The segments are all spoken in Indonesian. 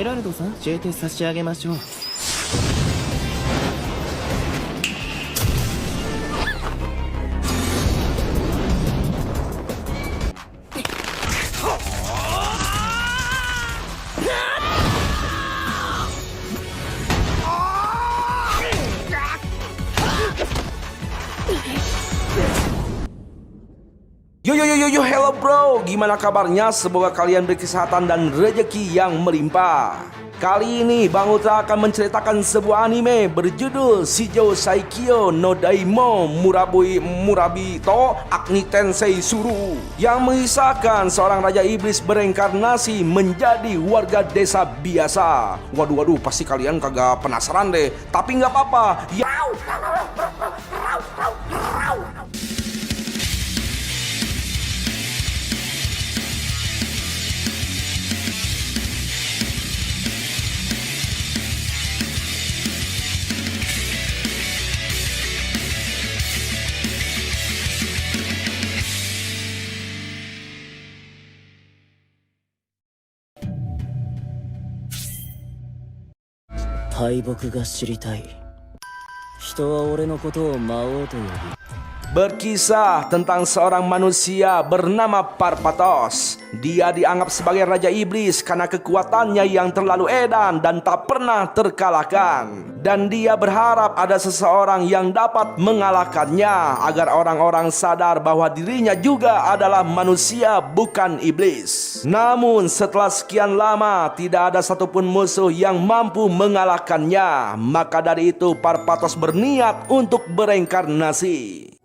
ラルドさん教えて差し上げましょう。Yo, hello bro, gimana kabarnya? Semoga kalian berkesehatan dan rezeki yang melimpah. Kali ini Bang Ultra akan menceritakan sebuah anime berjudul Shijou Saikyo no Daimon Murabito Agni Tensei Suru, yang mengisahkan seorang raja iblis bereinkarnasi menjadi warga desa biasa. Waduh, pasti kalian kagak penasaran deh. Tapi nggak apa-apa. Berkisah tentang seorang manusia bernama Parpatos. Dia dianggap sebagai raja iblis karena kekuatannya yang terlalu edan dan tak pernah terkalahkan. Dan dia berharap ada seseorang yang dapat mengalahkannya agar orang-orang sadar bahwa dirinya juga adalah manusia, bukan iblis. Namun setelah sekian lama tidak ada satupun musuh yang mampu mengalahkannya. Maka dari itu Parpatos berniat untuk bereinkarnasi.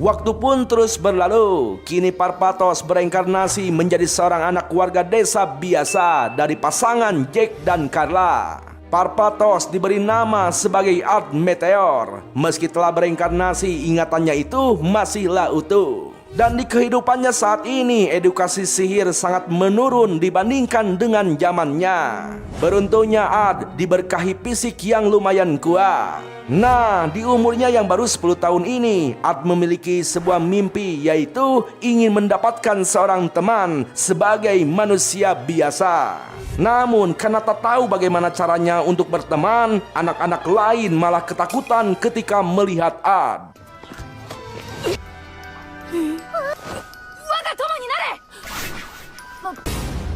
Waktu pun terus berlalu. Kini Parpatos bereinkarnasi menjadi seorang anak warga desa biasa dari pasangan Jack dan Carla. Parpatos diberi nama sebagai Art Meteor. Meski telah bereinkarnasi, ingatannya itu masihlah utuh. Dan di kehidupannya saat ini, edukasi sihir sangat menurun dibandingkan dengan zamannya. Beruntungnya Art diberkahi fisik yang lumayan kuat. Nah, di umurnya yang baru 10 tahun ini, Art memiliki sebuah mimpi, yaitu ingin mendapatkan seorang teman sebagai manusia biasa. Namun karena tak tahu bagaimana caranya untuk berteman, anak-anak lain malah ketakutan ketika melihat Art.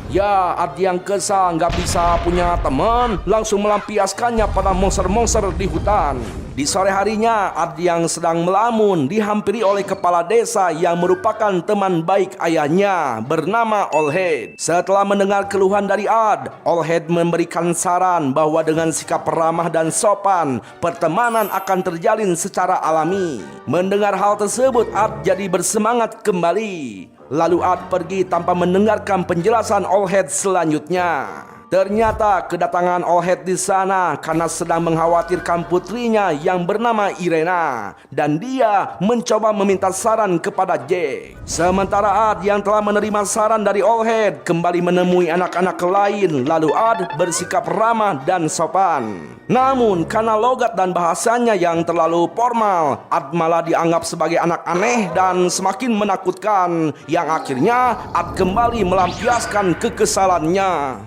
Ya, Art yang kesal nggak bisa punya teman, langsung melampiaskannya pada monster-monster di hutan. Di sore harinya, Art yang sedang melamun dihampiri oleh kepala desa yang merupakan teman baik ayahnya bernama Allhead. Setelah mendengar keluhan dari Art, Allhead memberikan saran bahwa dengan sikap ramah dan sopan, pertemanan akan terjalin secara alami. Mendengar hal tersebut, Art jadi bersemangat kembali. Lalu Art pergi tanpa mendengarkan penjelasan Allhead selanjutnya. Ternyata kedatangan Allhead di sana karena sedang mengkhawatirkan putrinya yang bernama Irena, dan dia mencoba meminta saran kepada Jack. Sementara Art yang telah menerima saran dari Allhead kembali menemui anak-anak lain, lalu Art bersikap ramah dan sopan. Namun karena logat dan bahasanya yang terlalu formal, Art malah dianggap sebagai anak aneh dan semakin menakutkan, yang akhirnya Art kembali melampiaskan kekesalannya.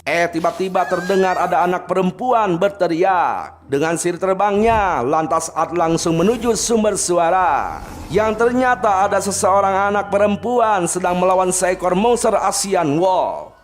Tiba-tiba terdengar ada anak perempuan berteriak. Dengan sirip terbangnya, lantas Art langsung menuju sumber suara. Yang ternyata ada seseorang anak perempuan sedang melawan seekor monster Asian Wolf.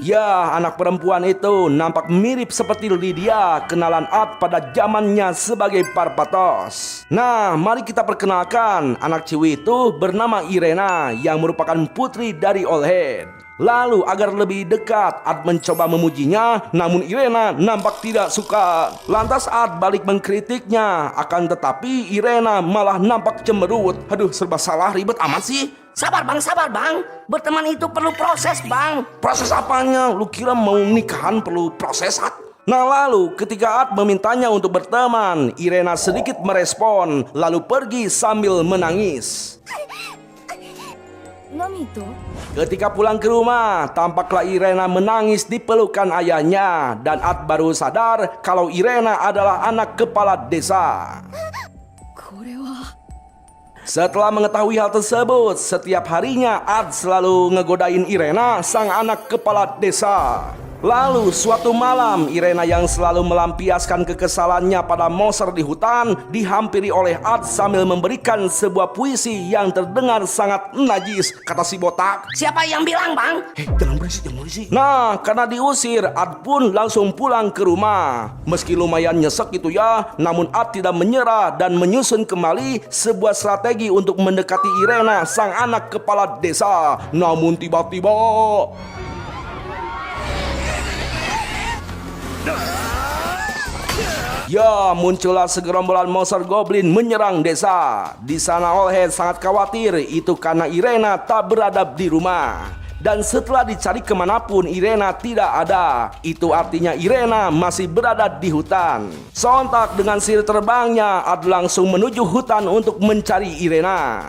Ya, anak perempuan itu nampak mirip seperti Lydia, kenalan Art pada zamannya sebagai Parpatos. Nah, mari kita perkenalkan. Anak ciwi itu bernama Irena, yang merupakan putri dari Allhead. Lalu agar lebih dekat, Art mencoba memujinya, namun Irena nampak tidak suka. Lantas Art balik mengkritiknya, akan tetapi Irena malah nampak cemberut. Aduh, serba salah, ribet amat sih. Sabar bang, berteman itu perlu proses bang. Proses apanya? Lu kira mau nikahan perlu proses, Art? Nah, lalu ketika Art memintanya untuk berteman, Irena sedikit merespon, lalu pergi sambil menangis. 何と Ketika pulang ke rumah, tampaklah Irena menangis di pelukan ayahnya dan Ad baru sadar kalau Irena adalah anak kepala desa. これは Setelah mengetahui hal tersebut, setiap harinya Ad selalu ngegodain Irena, sang anak kepala desa. Lalu suatu malam, Irena yang selalu melampiaskan kekesalannya pada monster di hutan dihampiri oleh Ad sambil memberikan sebuah puisi yang terdengar sangat najis, kata si botak. Siapa yang bilang, Bang? Jangan berisik. Nah, karena diusir, Ad pun langsung pulang ke rumah. Meski lumayan nyesek gitu ya, namun Ad tidak menyerah dan menyusun kembali sebuah strategi untuk mendekati Irena, sang anak kepala desa. Namun tiba-tiba... Ya, muncullah segerombolan monster goblin menyerang desa. Di sana Olhead sangat khawatir, itu karena Irena tak beradab di rumah. Dan setelah dicari kemanapun Irena tidak ada. Itu artinya Irena masih berada di hutan. Sontak dengan sihir terbangnya, Ad langsung menuju hutan untuk mencari Irena.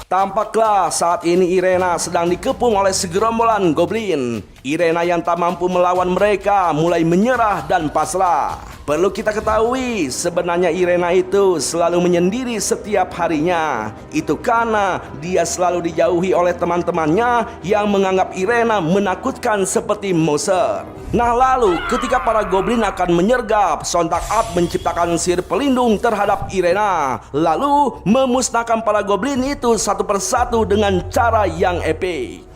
Tampaklah saat ini Irena sedang dikepung oleh segerombolan goblin. Irena yang tak mampu melawan mereka mulai menyerah dan pasrah. Perlu kita ketahui, sebenarnya Irena itu selalu menyendiri setiap harinya. Itu karena dia selalu dijauhi oleh teman-temannya yang menganggap Irena menakutkan seperti monster. Nah lalu ketika para goblin akan menyergap, sontak Ad menciptakan sihir pelindung terhadap Irena. Lalu memusnahkan para goblin itu satu persatu dengan cara yang epik.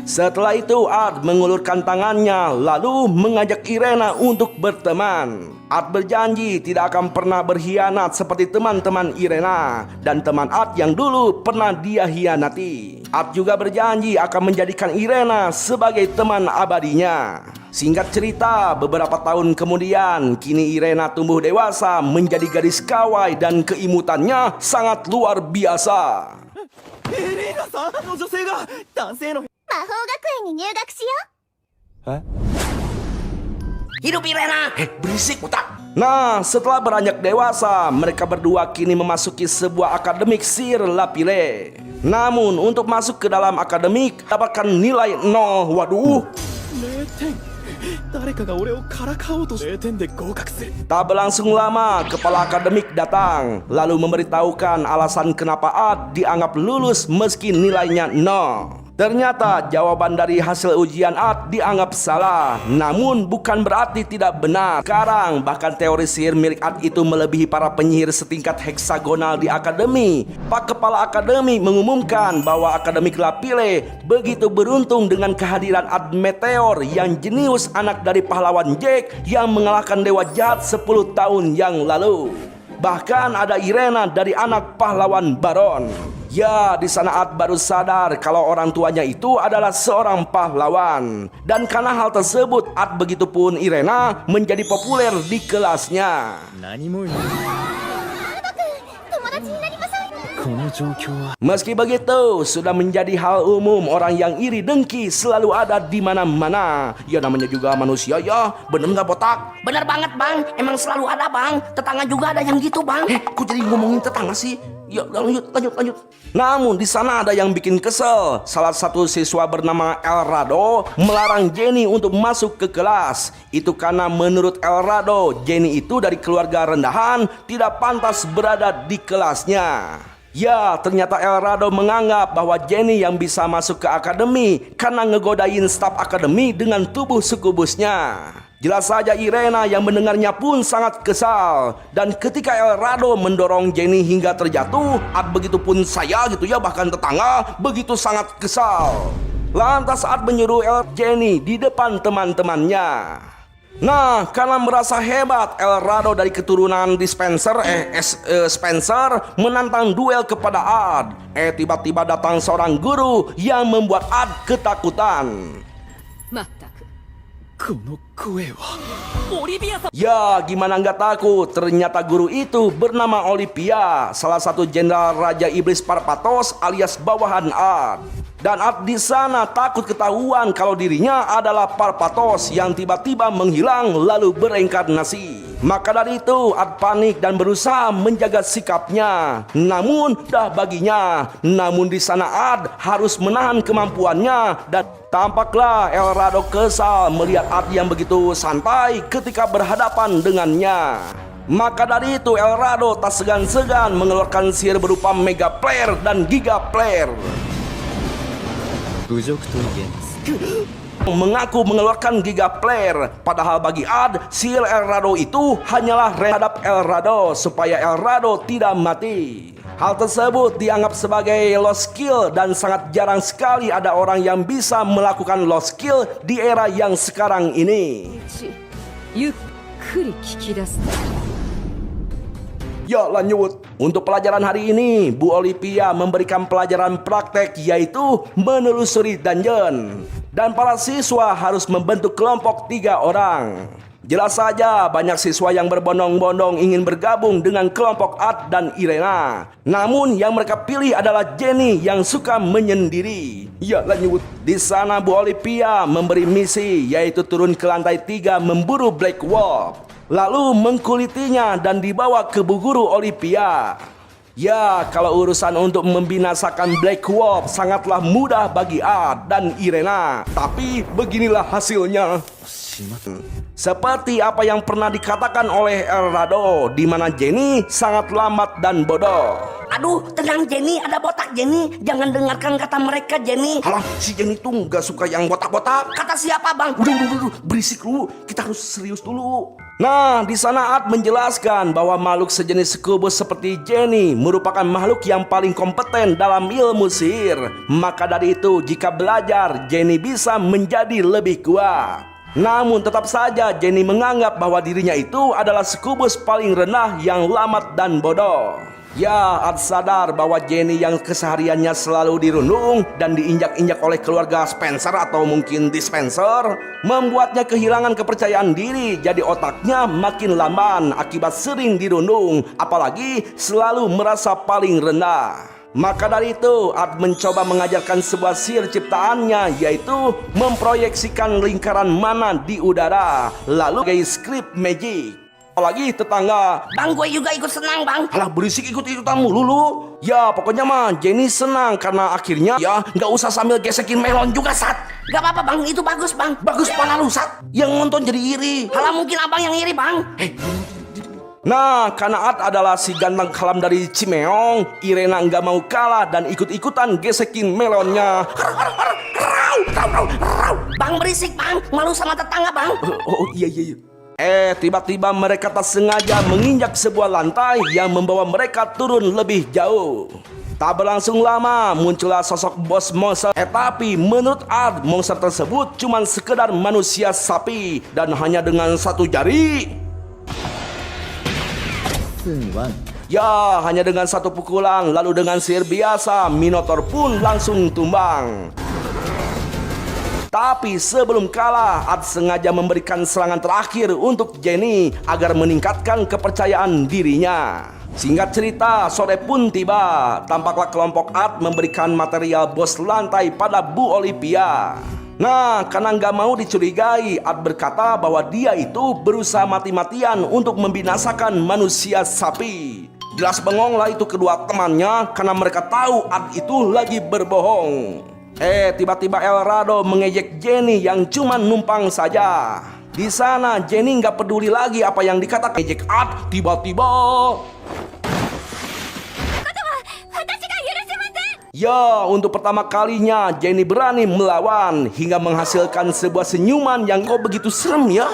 Setelah itu Ad mengulurkan tangannya lalu mengajak Irena untuk berteman. Ad berjanji tidak akan pernah berkhianat seperti teman-teman Irena dan teman Ad yang dulu pernah dia hianati. Ad juga berjanji akan menjadikan Irena sebagai teman abadinya. Singkat cerita, beberapa tahun kemudian kini Irena tumbuh dewasa menjadi gadis kawai dan keimutannya sangat luar biasa. 魔法学園に入学しよう Hidup Irena. Berisik otak. Nah, setelah beranjak dewasa, mereka berdua kini memasuki sebuah akademik sihir Lapile. Namun, untuk masuk ke dalam akademik, dapatkan nilai 0. Waduh. 誰かが俺をからかおうと0点で合格する Tak berlangsung lama, kepala akademik datang, lalu memberitahukan alasan kenapa Ad dianggap lulus meski nilainya 0. Ternyata jawaban dari hasil ujian Ad dianggap salah. Namun bukan berarti tidak benar. Sekarang bahkan teori sihir milik Ad itu melebihi para penyihir setingkat heksagonal di akademi. Pak Kepala Akademi mengumumkan bahwa akademik Lapile begitu beruntung dengan kehadiran Ad Meteor yang jenius anak dari pahlawan Jack yang mengalahkan dewa jahat 10 tahun yang lalu. Bahkan ada Irena dari anak pahlawan Baron. Ya, di sana Ad baru sadar kalau orang tuanya itu adalah seorang pahlawan. Dan karena hal tersebut, Ad begitupun Irena menjadi populer di kelasnya. 何も言う友達になりましょう この状況は Meski begitu, sudah menjadi hal umum orang yang iri dengki selalu ada di mana-mana. Ya namanya juga manusia ya, bener nggak botak? Bener banget, Bang. Emang selalu ada, Bang. Tetangga juga ada yang gitu, Bang. Kok jadi ngomongin tetangga sih? Ya lanjut. Namun di sana ada yang bikin kesel. Salah satu siswa bernama Elrado melarang Jenny untuk masuk ke kelas. Itu karena menurut Elrado, Jenny itu dari keluarga rendahan, tidak pantas berada di kelasnya. Ya, ternyata Elrado menganggap bahwa Jenny yang bisa masuk ke akademi karena ngegodain staf akademi dengan tubuh sukubusnya. Jelas saja Irena yang mendengarnya pun sangat kesal. Dan ketika Elrado mendorong Jenny hingga terjatuh, Ad begitupun saya gitu ya, bahkan tetangga begitu sangat kesal. Lantas Ad menyuruh Jenny di depan teman-temannya. Nah, karena merasa hebat, Elrado dari keturunan Spencer menantang duel kepada Ad. Tiba-tiba datang seorang guru yang membuat Ad ketakutan. まったくこの声は Ya, gimana nggak takut? Ternyata guru itu bernama Olivia, salah satu jenderal Raja Iblis Parpatos alias bawahan Ad. Dan Ad di sana takut ketahuan kalau dirinya adalah Parpatos yang tiba-tiba menghilang lalu bereinkarnasi. Maka dari itu Ad panik dan berusaha menjaga sikapnya. Namun di sana Ad harus menahan kemampuannya dan tampaklah El Rado kesal melihat Ad yang begitu santai ketika berhadapan dengannya. Maka dari itu El Rado tak segan-segan mengeluarkan sihir berupa Mega Flare dan Giga Flare. 侮辱と言えます Mengaku mengeluarkan Giga Flare, padahal bagi Ad, sihir El Rado itu hanyalah terhadap El Rado supaya El Rado tidak mati. Hal tersebut dianggap sebagai lost skill dan sangat jarang sekali ada orang yang bisa melakukan lost skill di era yang sekarang ini. ゆっくり聞き出す Ya lanjut, untuk pelajaran hari ini Bu Olivia memberikan pelajaran praktek yaitu menelusuri dungeon. Dan para siswa harus membentuk kelompok 3 orang. Jelas saja banyak siswa yang berbondong-bondong ingin bergabung dengan kelompok Ad dan Irena. Namun yang mereka pilih adalah Jenny yang suka menyendiri. Ya lanjut, di sana Bu Olivia memberi misi yaitu turun ke lantai 3 memburu Black Wolf. Lalu mengkulitinya dan dibawa ke Bu Guru Olivia. Ya, kalau urusan untuk membinasakan Black Wolf sangatlah mudah bagi Ad dan Irena. Tapi beginilah hasilnya. Seperti apa yang pernah dikatakan oleh El Rado, di mana Jenny sangat lambat dan bodoh. Aduh, tenang Jenny, ada botak Jenny. Jangan dengarkan kata mereka Jenny. Halah, si Jenny tuh gak suka yang botak-botak. Kata siapa bang? Udah, berisik dulu. Kita harus serius dulu. Nah, di sana Ad menjelaskan bahwa makhluk sejenis Succubus seperti Jenny merupakan makhluk yang paling kompeten dalam ilmu sihir. Maka dari itu, jika belajar, Jenny bisa menjadi lebih kuat. Namun tetap saja Jenny menganggap bahwa dirinya itu adalah Succubus paling rendah yang lambat dan bodoh. Ya, Ad sadar bahwa Jenny yang kesehariannya selalu dirundung dan diinjak-injak oleh keluarga Spencer atau mungkin dispenser membuatnya kehilangan kepercayaan diri. Jadi otaknya makin lamban akibat sering dirundung, apalagi selalu merasa paling rendah. Maka dari itu Ad mencoba mengajarkan sebuah sihir ciptaannya, yaitu memproyeksikan lingkaran mana di udara lalu sebagai script magic. Apalagi tetangga, Bang, gue juga ikut senang bang. alah berisik ikut-ikutan mulu lu. Ya pokoknya mah Jenny senang karena akhirnya ya nggak usah sambil gesekin melon juga Sat. Gak apa-apa bang, itu bagus bang. Bagus pala lu Sat, yang nonton jadi iri. Halah mungkin abang yang iri bang. Nah, karena Ad adalah si ganteng kalam dari Cimeong, Irena nggak mau kalah dan ikut-ikutan gesekin melonnya. Bang berisik bang, malu sama tetangga bang. Oh iya. Tiba-tiba mereka tak sengaja menginjak sebuah lantai yang membawa mereka turun lebih jauh. Tak berlangsung lama muncullah sosok bos monster. Tapi menurut Ad, monster tersebut cuma sekedar manusia sapi dan hanya dengan satu jari. Ya, hanya dengan satu pukulan, lalu dengan sihir biasa, Minotaur pun langsung tumbang. Tapi sebelum kalah, Ad sengaja memberikan serangan terakhir untuk Jenny agar meningkatkan kepercayaan dirinya. Singkat cerita, sore pun tiba. Tampaklah kelompok Ad memberikan material bos lantai pada Bu Olivia. Nah, karena nggak mau dicurigai, Ad berkata bahwa dia itu berusaha mati-matian untuk membinasakan manusia sapi. Jelas bengong lah itu kedua temannya karena mereka tahu Ad itu lagi berbohong. Tiba-tiba El Rado mengejek Jenny yang cuma numpang saja. Di sana Jenny nggak peduli lagi apa yang dikatakan ejek Ad. Tiba-tiba, ya, untuk pertama kalinya Jenny berani melawan hingga menghasilkan sebuah senyuman yang kok begitu serem ya.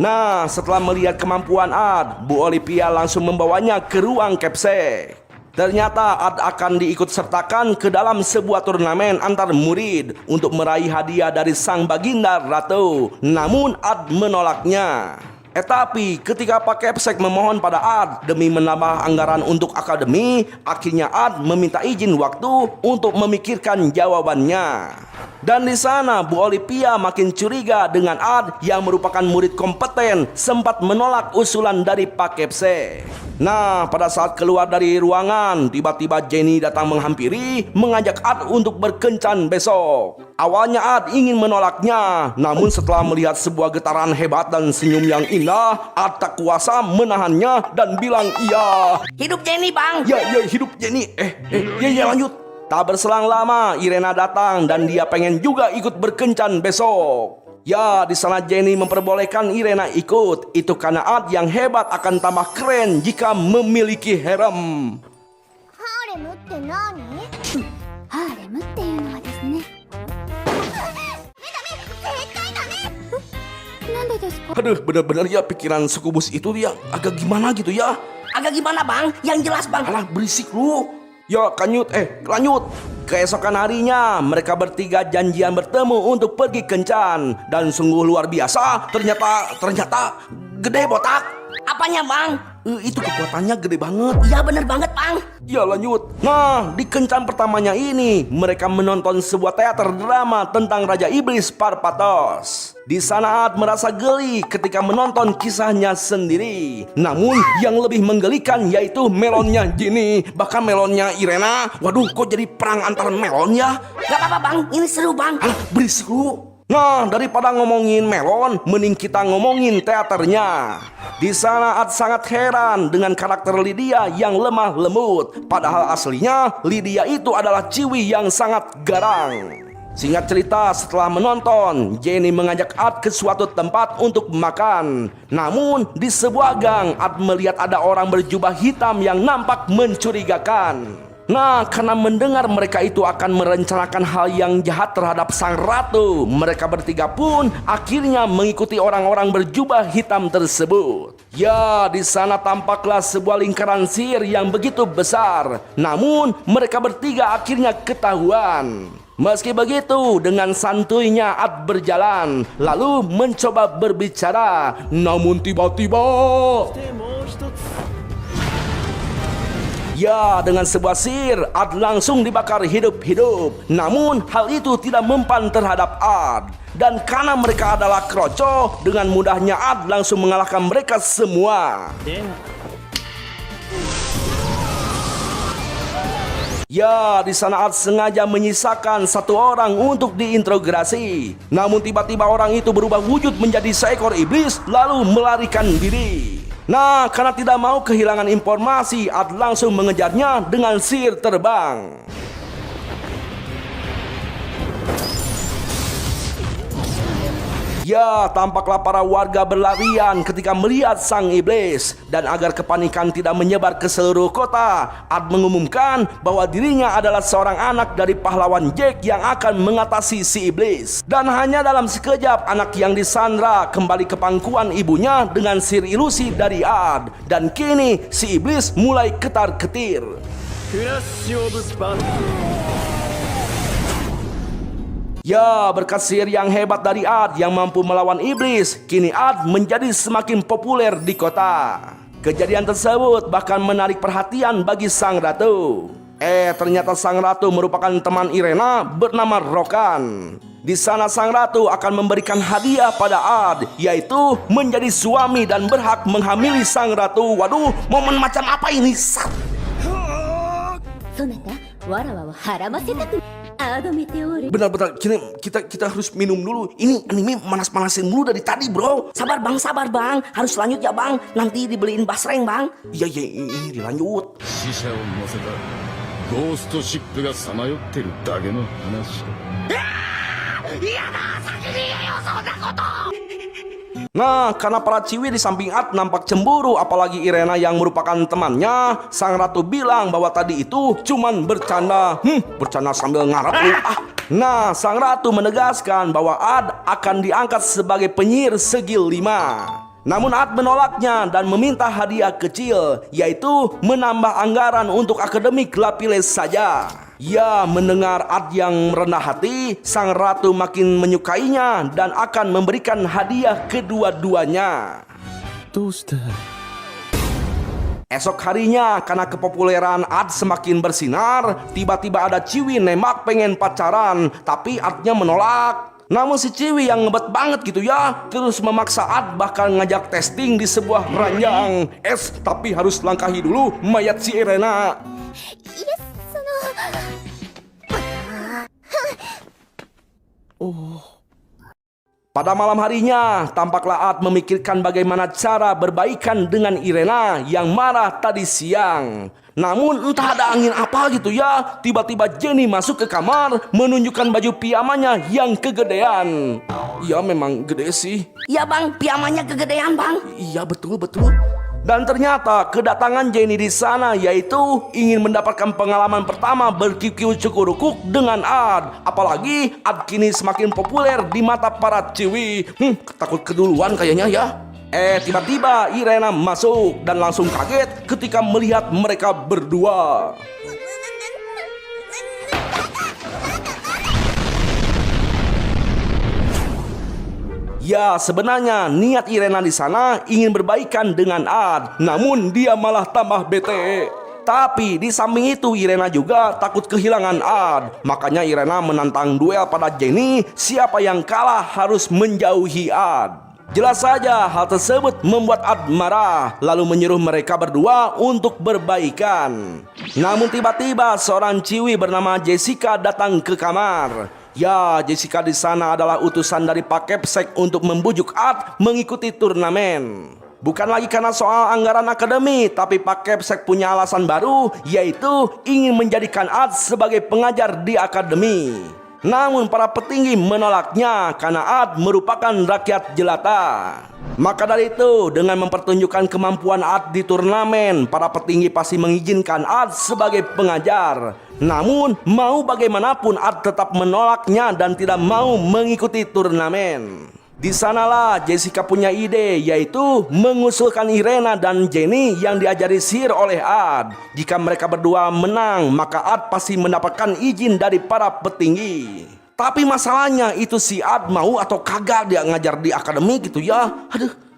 Nah, setelah melihat kemampuan Ad, Bu Olivia langsung membawanya ke ruang Capsek. Ternyata Ad akan diikut sertakan ke dalam sebuah turnamen antar murid untuk meraih hadiah dari sang baginda ratu. Namun Ad menolaknya. Tapi ketika Pak Capsek memohon pada Ad demi menambah anggaran untuk akademi, akhirnya Ad meminta izin waktu untuk memikirkan jawabannya. Dan di sana Bu Olivia makin curiga dengan Ad yang merupakan murid kompeten sempat menolak usulan dari Pak Capsek. Nah, pada saat keluar dari ruangan, tiba-tiba Jenny datang menghampiri, mengajak Ad untuk berkencan besok. Awalnya Ad ingin menolaknya, namun setelah melihat sebuah getaran hebat dan senyum yang indah, Ad tak kuasa menahannya dan bilang iya. Hidup Jenny, Bang. Ya, hidup Jenny. Ya, lanjut. Tak berselang lama, Irena datang dan dia pengen juga ikut berkencan besok. Ya, di sana Jenny memperbolehkan Irena ikut. Itu karena Ad yang hebat akan tambah keren jika memiliki harem. ハーレムって何？ハーレムっていうのはですね。なんでですか？ Aduh, bener-bener ya pikiran sukubus itu dia agak gimana gitu ya. Agak gimana, Bang? Yang jelas, Bang. Alah, berisik lu. Ya, lanjut. Keesokan harinya, mereka bertiga janjian bertemu untuk pergi kencan. Dan sungguh luar biasa, ternyata gede botak. Apanya, Bang? Itu kekuatannya gede banget. Iya, bener banget, Bang. Ya, lanjut. Nah, di kencan pertamanya ini, mereka menonton sebuah teater drama tentang Raja Iblis Parpatos. Di sana Ad merasa geli ketika menonton kisahnya sendiri. Namun yang lebih menggelikan yaitu melonnya Jenny, bahkan melonnya Irena. Waduh, kok jadi perang antar melon ya? Gak apa-apa, Bang. Ini seru, Bang. Alah, berisik lu. Nah, daripada ngomongin melon, mending kita ngomongin teaternya. Di sana Ad sangat heran dengan karakter Lydia yang lemah lembut. Padahal aslinya Lydia itu adalah ciwi yang sangat garang. Singkat cerita, setelah menonton, Jenny mengajak Ad ke suatu tempat untuk makan. Namun di sebuah gang, Ad melihat ada orang berjubah hitam yang nampak mencurigakan. Nah, karena mendengar mereka itu akan merencanakan hal yang jahat terhadap sang ratu, mereka bertiga pun akhirnya mengikuti orang-orang berjubah hitam tersebut. Ya, di sana tampaklah sebuah lingkaran sihir yang begitu besar. Namun, mereka bertiga akhirnya ketahuan. Meski begitu, dengan santuinya Ad berjalan, lalu mencoba berbicara. Namun tiba-tiba... Ya, dengan sebuah sihir, Ad langsung dibakar hidup-hidup. Namun, hal itu tidak mempan terhadap Ad. Dan karena mereka adalah kroco, dengan mudahnya Ad langsung mengalahkan mereka semua. Ya, di sana Ad sengaja menyisakan satu orang untuk diinterogasi. Namun tiba-tiba orang itu berubah wujud menjadi seekor iblis, lalu melarikan diri. Nah, karena tidak mau kehilangan informasi, Ad langsung mengejarnya dengan sihir terbang. Ya, tampaklah para warga berlarian ketika melihat sang iblis. Dan agar kepanikan tidak menyebar ke seluruh kota, Ad mengumumkan bahwa dirinya adalah seorang anak dari pahlawan Jack yang akan mengatasi si iblis. Dan hanya dalam sekejap, anak yang disandra kembali ke pangkuan ibunya dengan sihir ilusi dari Ad. Dan kini si iblis mulai ketar-ketir. Ya, berkat sihir yang hebat dari Ad yang mampu melawan iblis, kini Ad menjadi semakin populer di kota. Kejadian tersebut bahkan menarik perhatian bagi sang ratu. Ternyata sang ratu merupakan teman Irena bernama Rokan. Di sana sang ratu akan memberikan hadiah pada Ad, yaitu menjadi suami dan berhak menghamili sang ratu. Waduh, momen macam apa ini? そなたわらわをはらませたくあどめておる。 Benar-benar, kita harus minum dulu. Ini anime manas-manasin mulu dari tadi, bro. Sabar, Bang. Harus lanjut ya, Bang. Nanti dibeliin basreng, Bang. Iya, ini dilanjut. 死者を乗せたゴーストシップがさまよってるだけの話。 Nah, karena para ciwi di samping Ad nampak cemburu, apalagi Irena yang merupakan temannya, sang ratu bilang bahwa tadi itu cuman bercanda. Bercanda sambil ngarap lu. Nah, sang ratu menegaskan bahwa Ad akan diangkat sebagai penyihir segi 5. Namun Ad menolaknya dan meminta hadiah kecil, yaitu menambah anggaran untuk akademik Lapiles saja. Ya, mendengar Ad yang rendah hati, sang ratu makin menyukainya dan akan memberikan hadiah kedua-duanya. Esok harinya, karena kepopuleran Ad semakin bersinar, tiba-tiba ada ciwi nembak pengen pacaran, tapi Adnya menolak. Namun si ciwi yang ngebet banget gitu ya, terus memaksa Ad bahkan ngajak testing di sebuah ranjang. Tapi harus langkahi dulu mayat si Irena. いや、その Pada malam harinya, tampaklah Ad memikirkan bagaimana cara berbaikan dengan Irena yang marah tadi siang. Namun entah ada angin apa gitu ya, tiba-tiba Jenny masuk ke kamar menunjukkan baju piyamanya yang kegedean. Ya memang gede sih. Ya bang, piyamanya kegedean bang. Iya betul. Dan ternyata kedatangan Jenny di sana yaitu ingin mendapatkan pengalaman pertama berkikiu cukurukuk dengan Ad. Apalagi Ad kini semakin populer di mata para ciwi. Takut keduluan kayaknya ya. Tiba-tiba Irena masuk dan langsung kaget ketika melihat mereka berdua. Ya, sebenarnya niat Irena di sana ingin berbaikan dengan Ad, namun dia malah tambah bete. Tapi di samping itu Irena juga takut kehilangan Ad. Makanya Irena menantang duel pada Jenny, siapa yang kalah harus menjauhi Ad. Jelas saja hal tersebut membuat Ad marah, lalu menyuruh mereka berdua untuk berbaikan. Namun tiba-tiba seorang ciwi bernama Jessica datang ke kamar. Ya, Jessica di sana adalah utusan dari Pak Kepsek untuk membujuk Ad mengikuti turnamen. Bukan lagi karena soal anggaran akademi, tapi Pak Kepsek punya alasan baru, yaitu ingin menjadikan Ad sebagai pengajar di akademi. Namun para petinggi menolaknya karena Ad merupakan rakyat jelata. Maka dari itu, dengan mempertunjukkan kemampuan Ad di turnamen, para petinggi pasti mengizinkan Ad sebagai pengajar. Namun, mau bagaimanapun Ad tetap menolaknya dan tidak mau mengikuti turnamen. Di sanalah Jessica punya ide, yaitu mengusulkan Irena dan Jenny yang diajari sihir oleh Ad. Jika mereka berdua menang, maka Ad pasti mendapatkan izin dari para petinggi. Tapi masalahnya itu si Ad mau atau kagak dia ngajar di akademi gitu ya.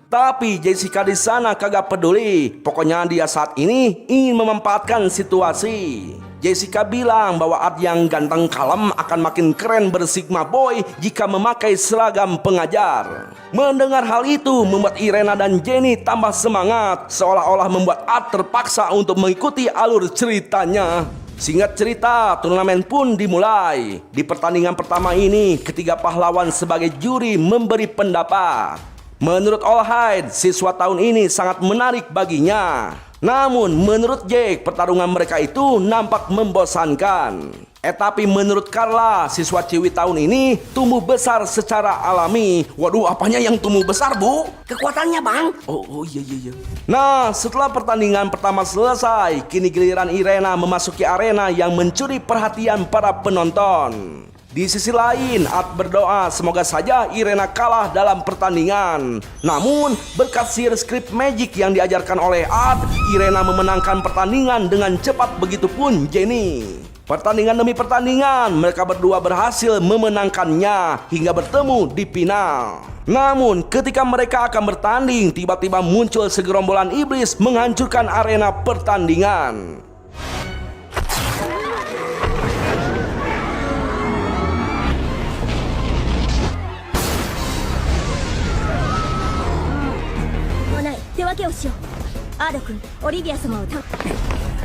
Tapi Jessica di sana kagak peduli. Pokoknya dia saat ini ingin memanfaatkan situasi. Jessica bilang bahwa Ad yang ganteng kalem akan makin keren bersigma boy jika memakai seragam pengajar. Mendengar hal itu membuat Irena dan Jenny tambah semangat, seolah-olah membuat Ad terpaksa untuk mengikuti alur ceritanya. Singkat cerita, turnamen pun dimulai. Di pertandingan pertama ini, ketiga pahlawan sebagai juri memberi pendapat. Menurut Allhide, siswa tahun ini sangat menarik baginya. Namun menurut Jake, pertarungan mereka itu nampak membosankan. Tapi menurut Carla, siswa ciwi tahun ini tumbuh besar secara alami. Waduh, apanya yang tumbuh besar, Bu? Kekuatannya bang. Oh iya. Nah, setelah pertandingan pertama selesai, kini giliran Irena memasuki arena yang mencuri perhatian para penonton. Di sisi lain, Ad berdoa semoga saja Irena kalah dalam pertandingan. Namun, berkat sihir script magic yang diajarkan oleh Ad, Irena memenangkan pertandingan dengan cepat, begitupun Jenny. Pertandingan demi pertandingan, mereka berdua berhasil memenangkannya hingga bertemu di final. Namun, ketika mereka akan bertanding, tiba-tiba muncul segerombolan iblis menghancurkan arena pertandingan.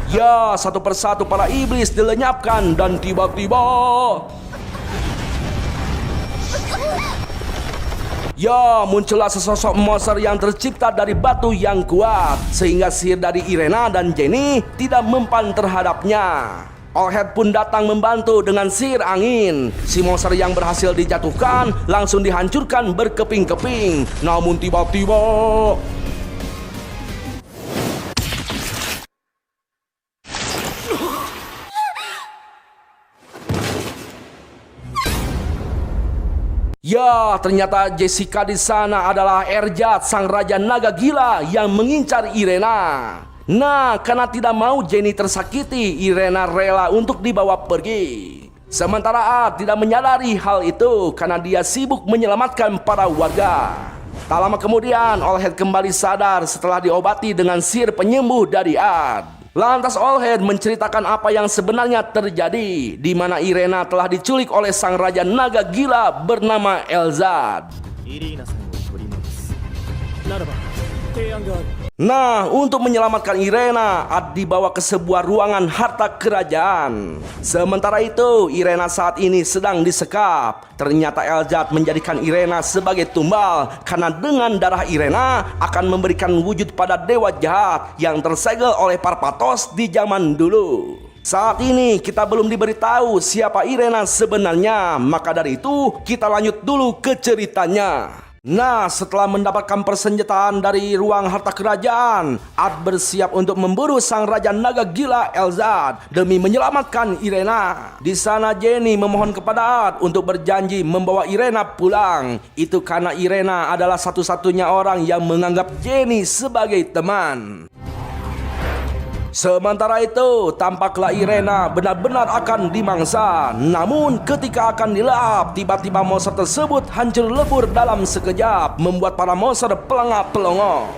Ya, satu persatu para iblis dilenyapkan dan tiba-tiba ya, muncullah sesosok monster yang tercipta dari batu yang kuat, sehingga sihir dari Irena dan Jenny tidak mempan terhadapnya. Allhead pun datang membantu dengan sihir angin. Si monster yang berhasil dijatuhkan langsung dihancurkan berkeping-keping. Namun tiba-tiba ya, ternyata Jessica di sana adalah Erjat, sang raja naga gila yang mengincar Irena. Nah, karena tidak mau Jenny tersakiti, Irena rela untuk dibawa pergi. Sementara Ad tidak menyadari hal itu karena dia sibuk menyelamatkan para warga. Tak lama kemudian, Allhead kembali sadar setelah diobati dengan sihir penyembuh dari Ad. Lantas Allhead menceritakan apa yang sebenarnya terjadi, di mana Irena telah diculik oleh sang raja naga gila bernama Elzad. Nah, untuk menyelamatkan Irena, Ad dibawa ke sebuah ruangan harta kerajaan. Sementara itu, Irena saat ini sedang disekap. Ternyata Elzad menjadikan Irena sebagai tumbal karena dengan darah Irena akan memberikan wujud pada dewa jahat yang tersegel oleh Parpatos di zaman dulu. Saat ini kita belum diberitahu siapa Irena sebenarnya, maka dari itu kita lanjut dulu ke ceritanya. Nah, setelah mendapatkan persenjataan dari ruang harta kerajaan, Ad bersiap untuk memburu sang raja naga gila Elzad demi menyelamatkan Irena. Di sana Jenny memohon kepada Ad untuk berjanji membawa Irena pulang. Itu karena Irena adalah satu-satunya orang yang menganggap Jenny sebagai teman. Sementara itu, tampaklah Irena benar-benar akan dimangsa. Namun ketika akan dilahap, tiba-tiba monster tersebut hancur lebur dalam sekejap, membuat para monster pelengah-pelongo.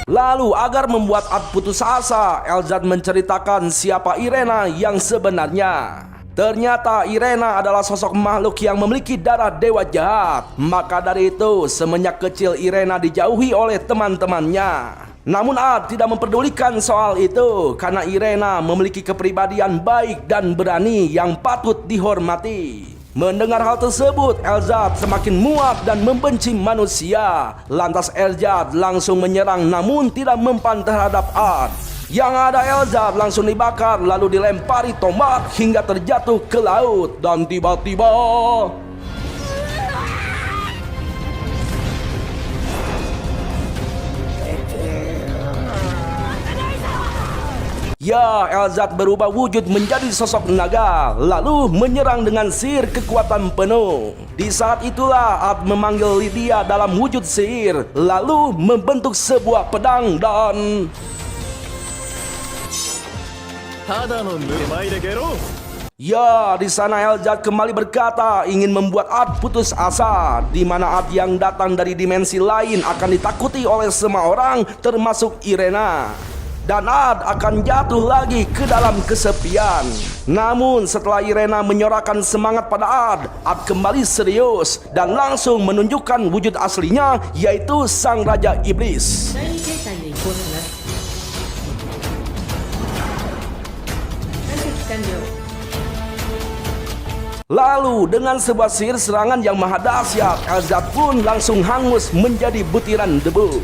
Lalu agar membuat Ad putus asa, Elzad menceritakan siapa Irena yang sebenarnya. Ternyata Irena adalah sosok makhluk yang memiliki darah dewa jahat. Maka dari itu, semenjak kecil Irena dijauhi oleh teman-temannya. Namun Ad tidak memperdulikan soal itu karena Irena memiliki kepribadian baik dan berani yang patut dihormati. Mendengar hal tersebut, Elzad semakin muak dan membenci manusia. Lantas Elzad langsung menyerang namun tidak mempan terhadap Ad. Yang ada Elzad langsung dibakar lalu dilempari tombak hingga terjatuh ke laut. Dan tiba-tiba Elzad berubah wujud menjadi sosok naga, lalu menyerang dengan sihir kekuatan penuh. Di saat itulah Ad memanggil Lydia dalam wujud sihir, lalu membentuk sebuah pedang dan di sana Elzad kembali berkata ingin membuat Ad putus asa, di mana Ad yang datang dari dimensi lain akan ditakuti oleh semua orang termasuk Irena. Dan Ad akan jatuh lagi ke dalam kesepian. Namun setelah Irena menyorahkan semangat pada Ad kembali serius dan langsung menunjukkan wujud aslinya, yaitu sang Raja Iblis. Lalu dengan sebuah sihir serangan yang maha dahsyat, Elzad pun langsung hangus menjadi butiran debu.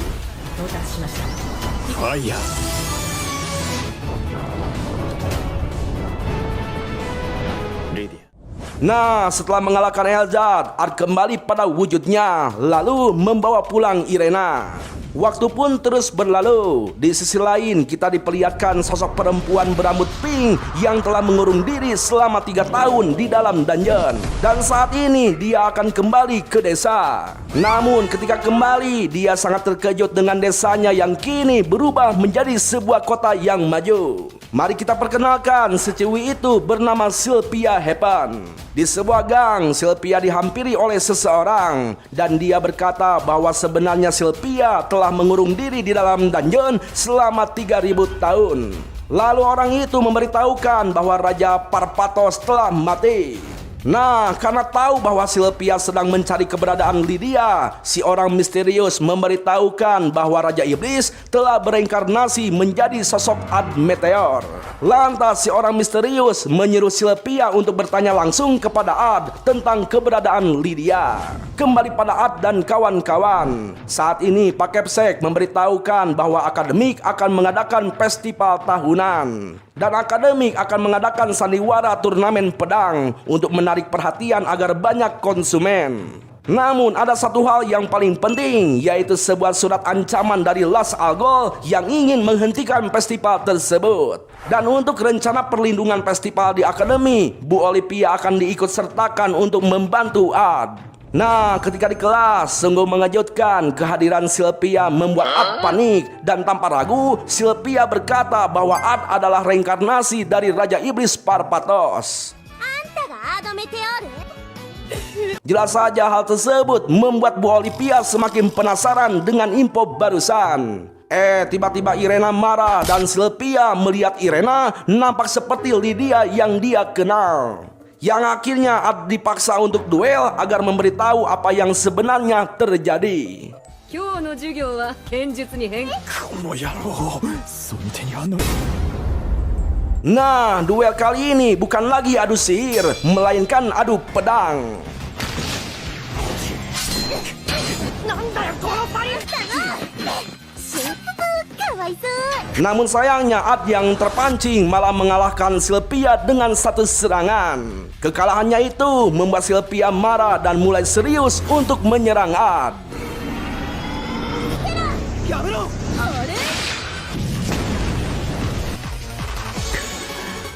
Nah, setelah mengalahkan Elzad, Ad kembali pada wujudnya, lalu membawa pulang Irena. Waktu pun terus berlalu. Di sisi lain kita diperlihatkan sosok perempuan berambut pink yang telah mengurung diri selama 3 tahun di dalam dungeon. Dan saat ini dia akan kembali ke desa. Namun ketika kembali, dia sangat terkejut dengan desanya yang kini berubah menjadi sebuah kota yang maju. Mari kita perkenalkan secewi itu bernama Sylphia Heaven. Di sebuah gang, Sylphia dihampiri oleh seseorang dan dia berkata bahwa sebenarnya Sylphia telah mengurung diri di dalam dungeon selama 3000 tahun. Lalu orang itu memberitahukan bahwa Raja Parpatos telah mati. Nah, karena tahu bahwa Sylphia sedang mencari keberadaan Lydia, si orang misterius memberitahukan bahwa Raja Iblis telah bereinkarnasi menjadi sosok Ad Meteor. Lantas si orang misterius menyuruh Sylphia untuk bertanya langsung kepada Ad tentang keberadaan Lydia. Kembali pada Ad dan kawan-kawan. Saat ini Pak Kepsek memberitahukan bahwa akademik akan mengadakan festival tahunan. Dan akademik akan mengadakan sandiwara turnamen pedang untuk menarik perhatian agar banyak konsumen. Namun ada satu hal yang paling penting, yaitu sebuah surat ancaman dari Las Algol yang ingin menghentikan festival tersebut. Dan untuk rencana perlindungan festival di akademi, Bu Olivia akan diikut sertakan untuk membantu Ad. Nah, ketika di kelas, sungguh mengejutkan. Kehadiran Sylphia membuat Ad panik. Dan tanpa ragu, Sylphia berkata bahwa Ad adalah reinkarnasi dari Raja Iblis Parpatos. Jelas saja hal tersebut membuat Bu Olivia semakin penasaran dengan info barusan. Tiba-tiba Irena marah dan Sylvia melihat Irena nampak seperti Lydia yang dia kenal. Yang akhirnya Ad dipaksa untuk duel agar memberitahu apa yang sebenarnya terjadi. 今日の授業は剣術に変化。 Nah, duel kali ini bukan lagi adu sihir, melainkan adu pedang. Namun sayangnya Ad yang terpancing malah mengalahkan Sylvia dengan satu serangan. Kekalahannya itu membuat Sylvia marah dan mulai serius untuk menyerang Ad.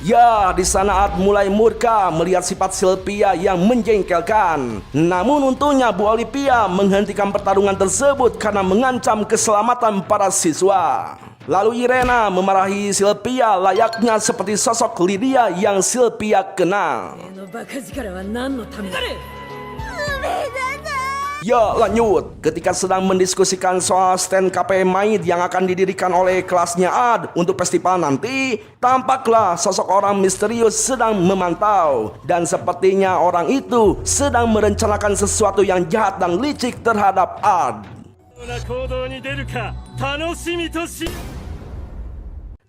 Ya, di sana Ad mulai murka melihat sifat Sylvia yang menjengkelkan. Namun untungnya Bu Olivia menghentikan pertarungan tersebut karena mengancam keselamatan para siswa. Lalu Irena memarahi Sylvia layaknya seperti sosok Lydia yang Sylvia kenal. のバカ力は何のためだ。 Ya, lanjut. Ketika sedang mendiskusikan soal stand KP Maid yang akan didirikan oleh kelasnya Ad untuk festival nanti, tampaklah sosok orang misterius sedang memantau. Dan sepertinya orang itu sedang merencanakan sesuatu yang jahat dan licik terhadap Ad.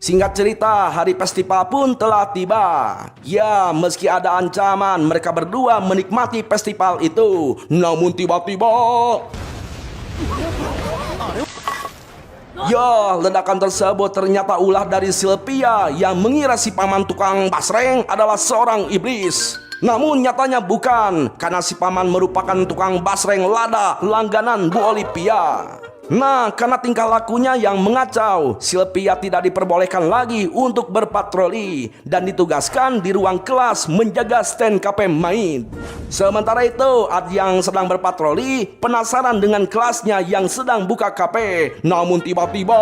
Singkat cerita, hari festival pun telah tiba. Ya, meski ada ancaman, mereka berdua menikmati festival itu. Namun tiba-tiba... Ya, ledakan tersebut ternyata ulah dari Sylvia yang mengira si paman tukang basreng adalah seorang iblis. Namun nyatanya bukan, karena si paman merupakan tukang basreng lada langganan Bu Olivia. Nah, karena tingkah lakunya yang mengacau, Sylvia tidak diperbolehkan lagi untuk berpatroli dan ditugaskan di ruang kelas menjaga stand KP Maid. Sementara itu, Ad yang sedang berpatroli penasaran dengan kelasnya yang sedang buka KP. Namun tiba-tiba...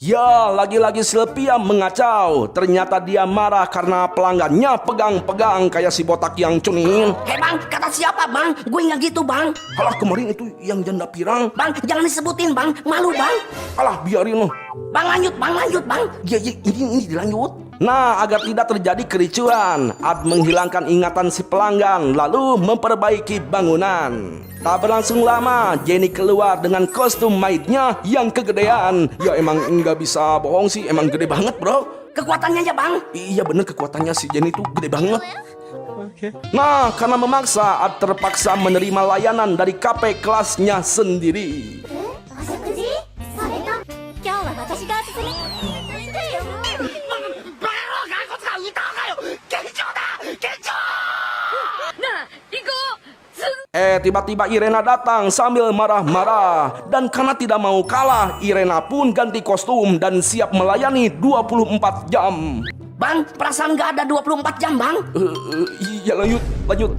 Ya, lagi-lagi Sylvia mengacau. Ternyata dia marah karena pelanggannya pegang-pegang kayak si botak yang cunin. Hei bang, kata siapa bang? Gue nggak gitu bang. Alah, kemarin itu yang janda pirang. Bang, jangan disebutin bang, malu bang. Alah, biarin loh. Bang lanjut bang. Ya, ini dilanjut. Nah, agar tidak terjadi kericuhan, Ad menghilangkan ingatan si pelanggan lalu memperbaiki bangunan. Tak berlangsung lama, Jenny keluar dengan kostum maidnya yang kegedean. Ya emang nggak bisa bohong sih, emang gede banget bro. Kekuatannya aja bang. Iya bener, kekuatannya si Jenny tuh gede banget. Nah, karena memaksa, Ad terpaksa menerima layanan dari KP kelasnya sendiri. お食事？それと今日は私がおすすめ。 Tiba-tiba Irena datang sambil marah-marah. Dan karena tidak mau kalah, Irena pun ganti kostum dan siap melayani 24 jam. Bang, perasaan nggak ada 24 jam bang. Iya, lanjut.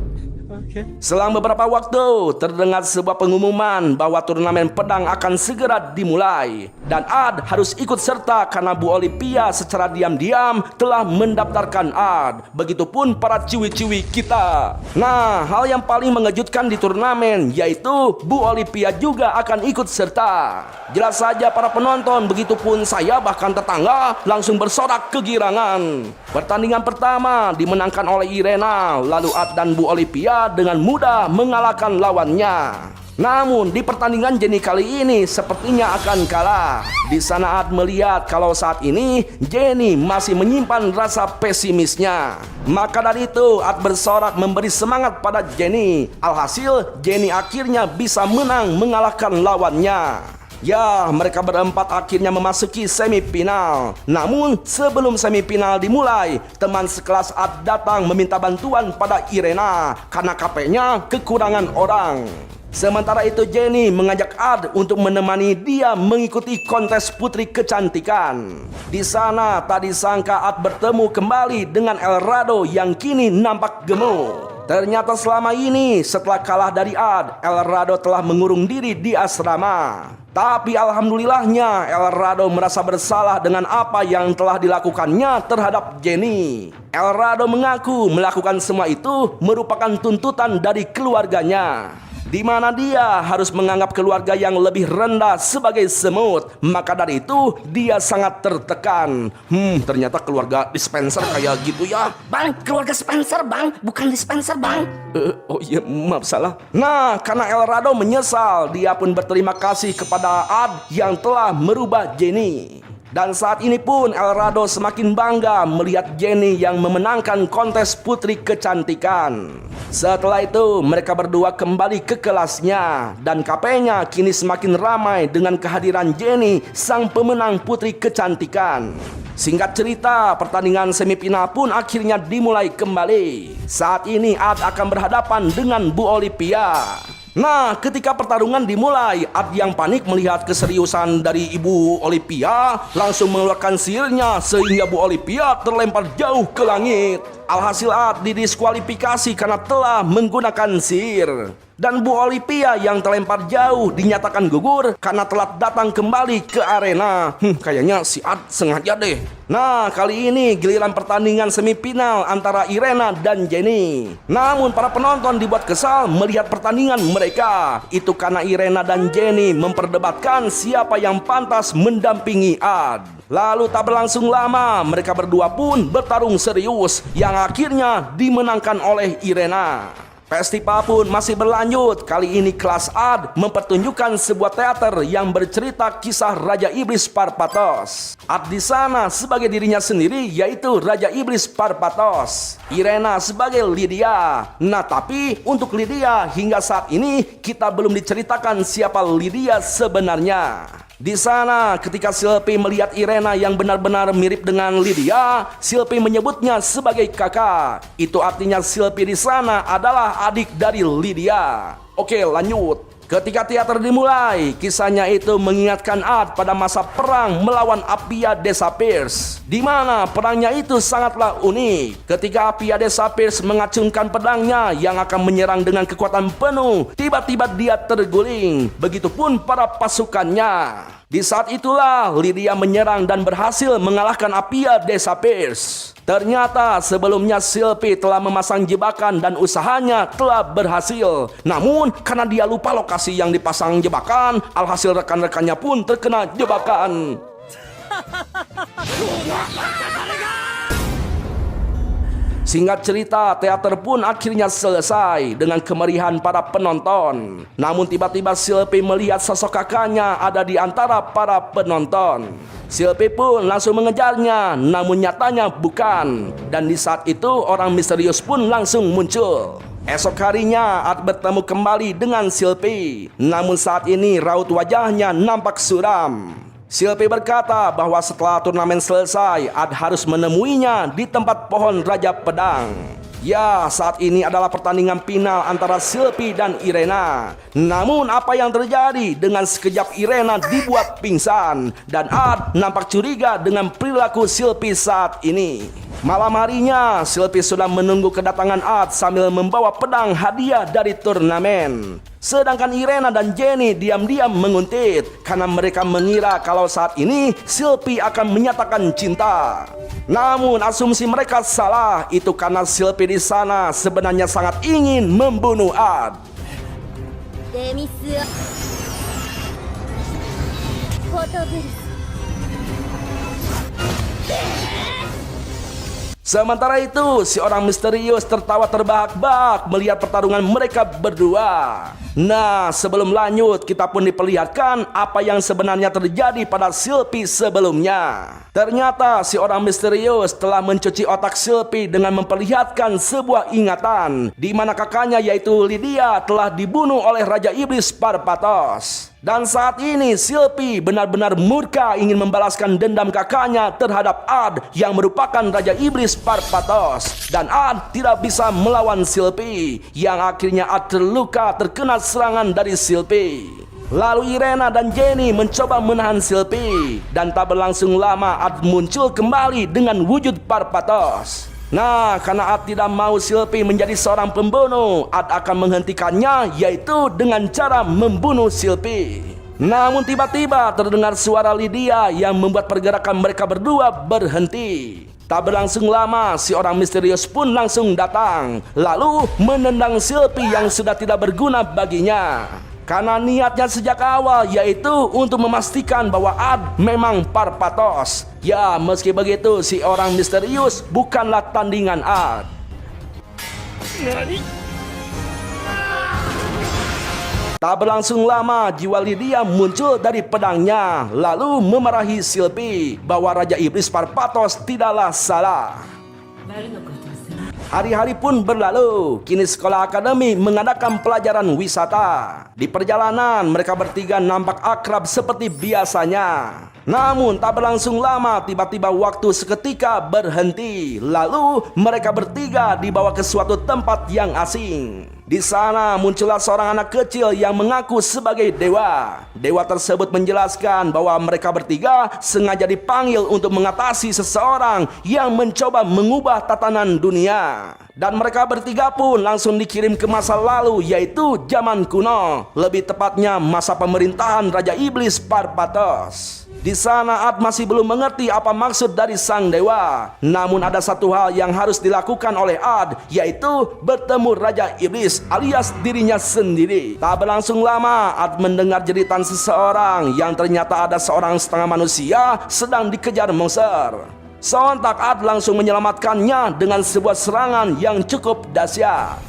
Selang beberapa waktu, terdengar sebuah pengumuman bahwa turnamen pedang akan segera dimulai. Dan Ad harus ikut serta karena Bu Olivia secara diam-diam telah mendaftarkan Ad. Begitupun para ciwi-ciwi kita. Nah, hal yang paling mengejutkan di turnamen yaitu Bu Olivia juga akan ikut serta. Jelas saja para penonton, begitupun saya bahkan tetangga langsung bersorak kegirangan. Pertandingan pertama dimenangkan oleh Irena, lalu Ad dan Bu Olivia dengan mudah mengalahkan lawannya. Namun di pertandingan Jenny kali ini sepertinya akan kalah. Di sana Ad melihat kalau saat ini Jenny masih menyimpan rasa pesimisnya. Maka dari itu Ad bersorak memberi semangat pada Jenny. Alhasil Jenny akhirnya bisa menang mengalahkan lawannya. Ya, mereka berempat akhirnya memasuki semifinal. Namun sebelum semifinal dimulai, teman sekelas Ad datang meminta bantuan pada Irena karena KP-nya kekurangan orang. Sementara itu Jenny mengajak Ad untuk menemani dia mengikuti kontes putri kecantikan. Di sana tak disangka Ad bertemu kembali dengan Elrado yang kini nampak gemuk. Ternyata selama ini setelah kalah dari Ad, Elrado telah mengurung diri di asrama. Tapi alhamdulillahnya Elrado merasa bersalah dengan apa yang telah dilakukannya terhadap Jenny. Elrado mengaku melakukan semua itu merupakan tuntutan dari keluarganya. di mana dia harus menganggap keluarga yang lebih rendah sebagai semut. Maka dari itu dia sangat tertekan. Ternyata keluarga dispenser kayak gitu ya. Bang, keluarga Spencer bang, bukan dispenser bang. Oh iya, maaf salah. Nah, karena Elrado menyesal, dia pun berterima kasih kepada Ad yang telah merubah Jenny. Dan saat ini pun Elrado semakin bangga melihat Jenny yang memenangkan kontes putri kecantikan. Setelah itu mereka berdua kembali ke kelasnya dan kafenya kini semakin ramai dengan kehadiran Jenny, sang pemenang putri kecantikan. Singkat cerita, pertandingan semifinal pun akhirnya dimulai kembali. Saat ini Ad akan berhadapan dengan Bu Olivia. Nah, ketika pertarungan dimulai, Ad yang panik melihat keseriusan dari Ibu Olivia langsung mengeluarkan sihirnya sehingga Bu Olivia terlempar jauh ke langit. Alhasil Ad didiskualifikasi karena telah menggunakan sihir. Dan Bu Olivia yang terlempar jauh dinyatakan gugur karena telah datang kembali ke arena. Kayaknya si Ad sengaja deh. Nah, kali ini giliran pertandingan semifinal antara Irena dan Jenny. Namun para penonton dibuat kesal melihat pertandingan mereka. Itu karena Irena dan Jenny memperdebatkan siapa yang pantas mendampingi Ad. Lalu tak berlangsung lama, mereka berdua pun bertarung serius yang akhirnya dimenangkan oleh Irena. Festival pun masih berlanjut. Kali ini kelas Ad mempertunjukkan sebuah teater yang bercerita kisah Raja Iblis Parpatos. Ad di sana sebagai dirinya sendiri, yaitu Raja Iblis Parpatos. Irena sebagai Lydia. Nah, tapi untuk Lydia hingga saat ini kita belum diceritakan siapa Lydia sebenarnya. Di sana ketika Sylvie melihat Irena yang benar-benar mirip dengan Lydia, Sylvie menyebutnya sebagai kakak. Itu artinya Sylvie di sana adalah adik dari Lydia. Oke, lanjut. Ketika teater dimulai, kisahnya itu mengingatkan Ad pada masa perang melawan Appia Desa Pierce, di mana perangnya itu sangatlah unik. Ketika Appia Desa Pierce mengacungkan pedangnya yang akan menyerang dengan kekuatan penuh, tiba-tiba dia terguling. Begitupun para pasukannya. Di saat itulah Lydia menyerang dan berhasil mengalahkan Appia Desa Pierce. Ternyata sebelumnya Sylvie telah memasang jebakan dan usahanya telah berhasil. Namun karena dia lupa lokasi yang dipasang jebakan, alhasil rekan-rekannya pun terkena jebakan. Singkat cerita, teater pun akhirnya selesai dengan kemerihan para penonton. Namun tiba-tiba Sylvie melihat sosok kakaknya ada di antara para penonton. Sylvie pun langsung mengejarnya, namun nyatanya bukan. Dan di saat itu orang misterius pun langsung muncul. Esok harinya Ad bertemu kembali dengan Sylvie. Namun saat ini raut wajahnya nampak suram. Sylvie berkata bahwa setelah turnamen selesai, Ad harus menemuinya di tempat pohon Raja Pedang. Ya, saat ini adalah pertandingan final antara Sylvie dan Irena. Namun apa yang terjadi? Dengan sekejap Irena dibuat pingsan dan Ad nampak curiga dengan perilaku Sylvie saat ini. Malam harinya, Sylvie sudah menunggu kedatangan Ad sambil membawa pedang hadiah dari turnamen. Sedangkan Irena dan Jenny diam-diam menguntit karena mereka mengira kalau saat ini Sylvie akan menyatakan cinta. Namun asumsi mereka salah, itu karena Sylvie di sana sebenarnya sangat ingin membunuh Ad. Sementara itu, si orang misterius tertawa terbahak-bahak melihat pertarungan mereka berdua. Nah, sebelum lanjut, kita pun diperlihatkan apa yang sebenarnya terjadi pada Sylvie sebelumnya. Ternyata si orang misterius telah mencuci otak Sylvie dengan memperlihatkan sebuah ingatan, di mana kakaknya yaitu Lydia telah dibunuh oleh Raja Iblis Parpatos. Dan saat ini Sylvie benar-benar murka ingin membalaskan dendam kakaknya terhadap Ad yang merupakan Raja Iblis Parpatos. Dan Ad tidak bisa melawan Sylvie, yang akhirnya Ad terluka terkena serangan dari Sylvie. Lalu Irena dan Jenny mencoba menahan Sylvie, dan tak berlangsung lama Ad muncul kembali dengan wujud Parpatos. Nah, karena Ad tidak mau Sylvie menjadi seorang pembunuh, Ad akan menghentikannya, yaitu dengan cara membunuh Sylvie. Namun tiba-tiba terdengar suara Lydia yang membuat pergerakan mereka berdua berhenti. Tak berlangsung lama, si orang misterius pun langsung datang, lalu menendang Sylvie yang sudah tidak berguna baginya. Karena niatnya sejak awal yaitu untuk memastikan bahwa Ad memang Parpatos. Ya, meski begitu si orang misterius bukanlah tandingan Ad. Tak berlangsung lama, jiwa Lydia muncul dari pedangnya, lalu memarahi Sylvie bahwa Raja Iblis Parpatos tidaklah salah. Hari-hari pun berlalu, kini sekolah akademi mengadakan pelajaran wisata. Di perjalanan, mereka bertiga nampak akrab seperti biasanya. Namun tak berlangsung lama, tiba-tiba waktu seketika berhenti. Lalu mereka bertiga dibawa ke suatu tempat yang asing. Di sana muncullah seorang anak kecil yang mengaku sebagai dewa. Dewa tersebut menjelaskan bahwa mereka bertiga sengaja dipanggil untuk mengatasi seseorang yang mencoba mengubah tatanan dunia. Dan mereka bertiga pun langsung dikirim ke masa lalu, yaitu zaman kuno. Lebih tepatnya masa pemerintahan Raja Iblis Parpatos. Di sana Ad masih belum mengerti apa maksud dari sang dewa. Namun ada satu hal yang harus dilakukan oleh Ad, yaitu bertemu Raja Iblis alias dirinya sendiri. Tak berlangsung lama, Ad mendengar jeritan seseorang yang ternyata ada seorang setengah manusia sedang dikejar monster. Sontak Ad langsung menyelamatkannya dengan sebuah serangan yang cukup dahsyat.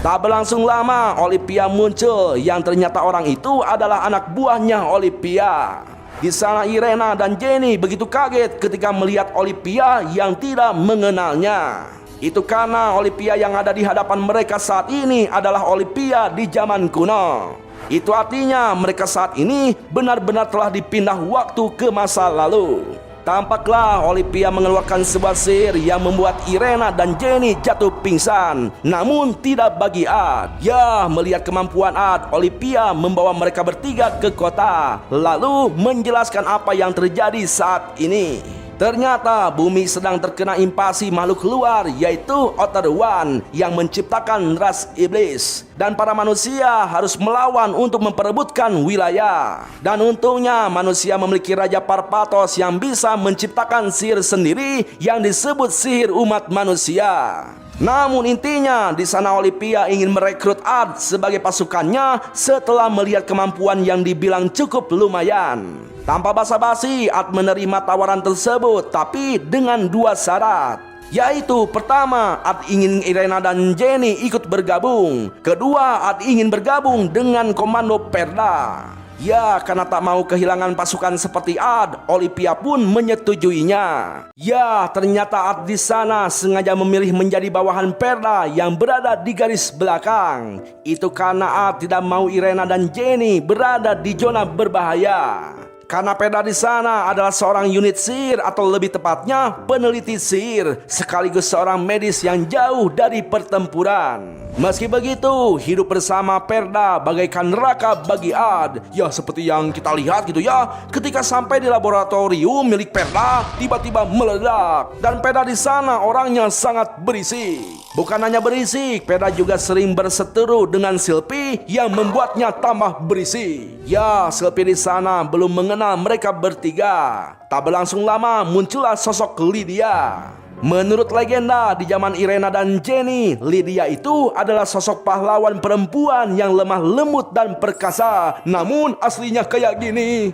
Tak berlangsung lama, Olivia muncul yang ternyata orang itu adalah anak buahnya Olivia. Di sana Irena dan Jenny begitu kaget ketika melihat Olivia yang tidak mengenalnya. Itu karena Olivia yang ada di hadapan mereka saat ini adalah Olivia di zaman kuno. Itu artinya mereka saat ini benar-benar telah dipindah waktu ke masa lalu. Tampaklah Olivia mengeluarkan sebuah sihir yang membuat Irena dan Jenny jatuh pingsan. Namun tidak bagi Ad. Ya, melihat kemampuan Ad, Olivia membawa mereka bertiga ke kota, lalu menjelaskan apa yang terjadi saat ini. Ternyata bumi sedang terkena invasi makhluk luar, yaitu Outer One yang menciptakan ras iblis. Dan para manusia harus melawan untuk memperebutkan wilayah. Dan untungnya manusia memiliki Raja Parpatos yang bisa menciptakan sihir sendiri yang disebut sihir umat manusia. Namun intinya di sana Olivia ingin merekrut Ad sebagai pasukannya setelah melihat kemampuan yang dibilang cukup lumayan. Tanpa basa-basi, Ad menerima tawaran tersebut, tapi dengan dua syarat. Yaitu pertama, Ad ingin Irena dan Jenny ikut bergabung. Kedua, Ad ingin bergabung dengan komando Perda. Ya, karena tak mau kehilangan pasukan seperti Ad, Olivia pun menyetujuinya. Ya, ternyata Ad di sana sengaja memilih menjadi bawahan Perda yang berada di garis belakang. Itu karena Ad tidak mau Irena dan Jenny berada di zona berbahaya. Karena Perda di sana adalah seorang unit sihir, atau lebih tepatnya peneliti sihir, sekaligus seorang medis yang jauh dari pertempuran. Meski begitu, hidup bersama Perda bagaikan neraka bagi Ad. Ya, seperti yang kita lihat gitu ya. Ketika sampai di laboratorium milik Perda, tiba-tiba meledak. Dan Perda di sana orangnya sangat berisik. Bukan hanya berisik, Perda juga sering berseteru dengan Sylvie yang membuatnya tambah berisik. Ya, Sylvie di sana belum mengenal mereka bertiga. Tak berlangsung lama muncullah sosok Lydia. Menurut legenda di zaman Irena dan Jenny, Lydia itu adalah sosok pahlawan perempuan yang lemah lembut dan perkasa. Namun aslinya kayak gini.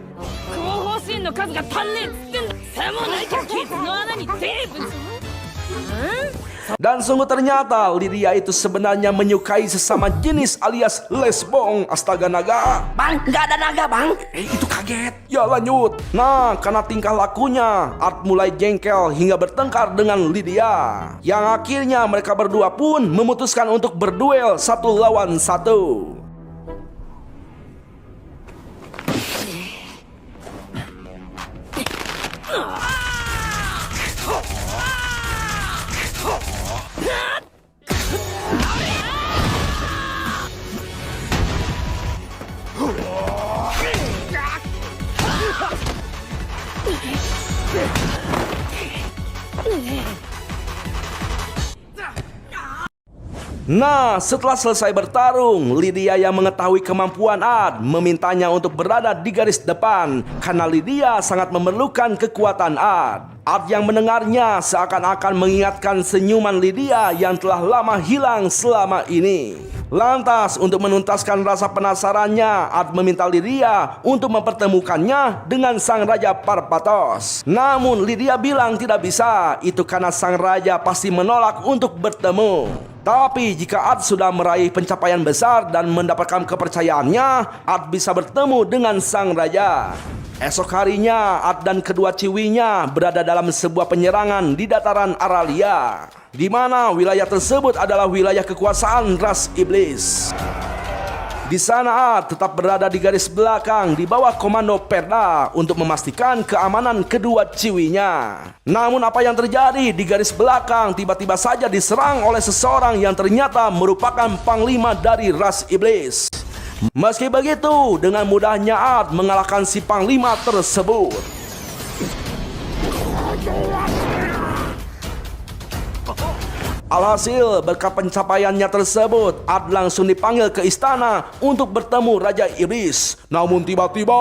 Dan sungguh ternyata Lydia itu sebenarnya menyukai sesama jenis alias lesbong. Astaga, naga. Bang, nggak ada naga bang. Itu kaget. Ya lanjut. Nah, karena tingkah lakunya, Ad mulai jengkel hingga bertengkar dengan Lydia. Yang akhirnya mereka berdua pun memutuskan untuk berduel 1 lawan 1. Nah, setelah selesai bertarung, Lydia yang mengetahui kemampuan Ad memintanya untuk berada di garis depan karena Lydia sangat memerlukan kekuatan Ad. Ad yang mendengarnya seakan-akan mengingatkan senyuman Lydia yang telah lama hilang selama ini. Lantas, untuk menuntaskan rasa penasarannya, Ad meminta Lydia untuk mempertemukannya dengan sang Raja Parpatos. Namun Lydia bilang tidak bisa, itu karena sang raja pasti menolak untuk bertemu. Tapi jika Ad sudah meraih pencapaian besar dan mendapatkan kepercayaannya, Ad bisa bertemu dengan sang raja. Esok harinya, Ad dan kedua ciwinya berada dalam sebuah penyerangan di dataran Aralia, di mana wilayah tersebut adalah wilayah kekuasaan ras iblis. Di sana Ad tetap berada di garis belakang di bawah komando Perda untuk memastikan keamanan kedua ciwinya. Namun apa yang terjadi di garis belakang tiba-tiba saja diserang oleh seseorang yang ternyata merupakan panglima dari ras iblis. Meski begitu, dengan mudahnya Ad mengalahkan si panglima tersebut. Alhasil, berkat pencapaiannya tersebut, Ad langsung dipanggil ke istana untuk bertemu Raja Iblis. Namun tiba-tiba,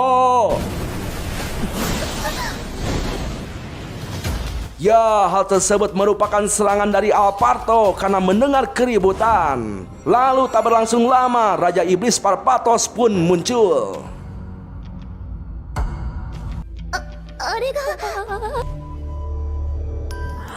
ya, hal tersebut merupakan serangan dari Alparto karena mendengar keributan. Lalu tak berlangsung lama, Raja Iblis Parpatos pun muncul.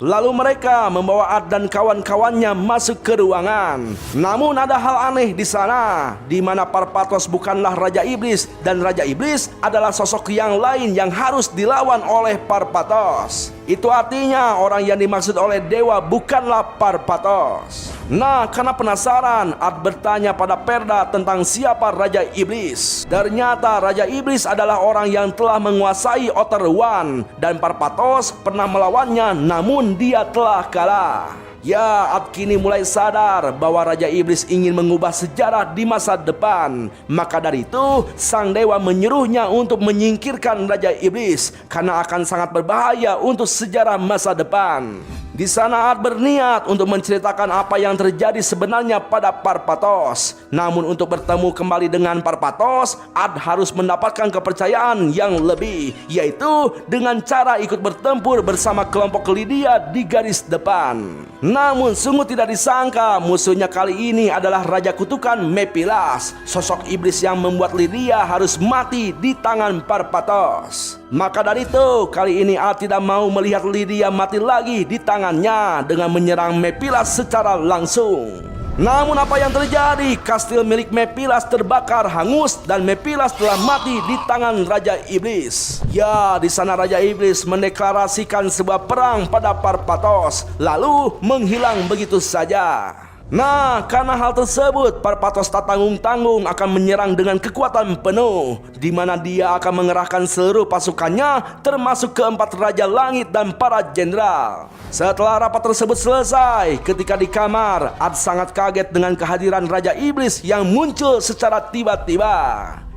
Lalu mereka membawa Ad dan kawan-kawannya masuk ke ruangan. Namun ada hal aneh di sana, di mana Parpatos bukanlah Raja Iblis dan Raja Iblis adalah sosok yang lain yang harus dilawan oleh Parpatos. Itu artinya orang yang dimaksud oleh dewa bukanlah Parpatos. Nah, karena penasaran, Ad bertanya pada Perda tentang siapa Raja Iblis. Ternyata Raja Iblis adalah orang yang telah menguasai Outer One, dan Parpatos pernah melawannya namun dia telah kalah. Ya, Ad kini mulai sadar bahwa Raja Iblis ingin mengubah sejarah di masa depan. Maka dari itu, sang dewa menyuruhnya untuk menyingkirkan Raja Iblis karena akan sangat berbahaya untuk sejarah masa depan. Di sana Ad berniat untuk menceritakan apa yang terjadi sebenarnya pada Parpatos. Namun untuk bertemu kembali dengan Parpatos, Ad harus mendapatkan kepercayaan yang lebih, yaitu dengan cara ikut bertempur bersama kelompok Lydia di garis depan. Namun sungguh tidak disangka, musuhnya kali ini adalah Raja Kutukan Mepilas, sosok iblis yang membuat Lydia harus mati di tangan Parpatos. Maka dari itu, kali ini Ad tidak mau melihat Lydia mati lagi di tangannya dengan menyerang Mepilas secara langsung. Namun apa yang terjadi? Kastil milik Mepilas terbakar hangus dan Mepilas telah mati di tangan Raja Iblis. Ya, di sana Raja Iblis mendeklarasikan sebuah perang pada Parpatos, lalu menghilang begitu saja. Nah, karena hal tersebut, Parpatos tak tanggung-tanggung akan menyerang dengan kekuatan penuh, di mana dia akan mengerahkan seluruh pasukannya, termasuk keempat Raja Langit dan para jenderal. Setelah rapat tersebut selesai, ketika di kamar, Ad sangat kaget dengan kehadiran Raja Iblis yang muncul secara tiba-tiba.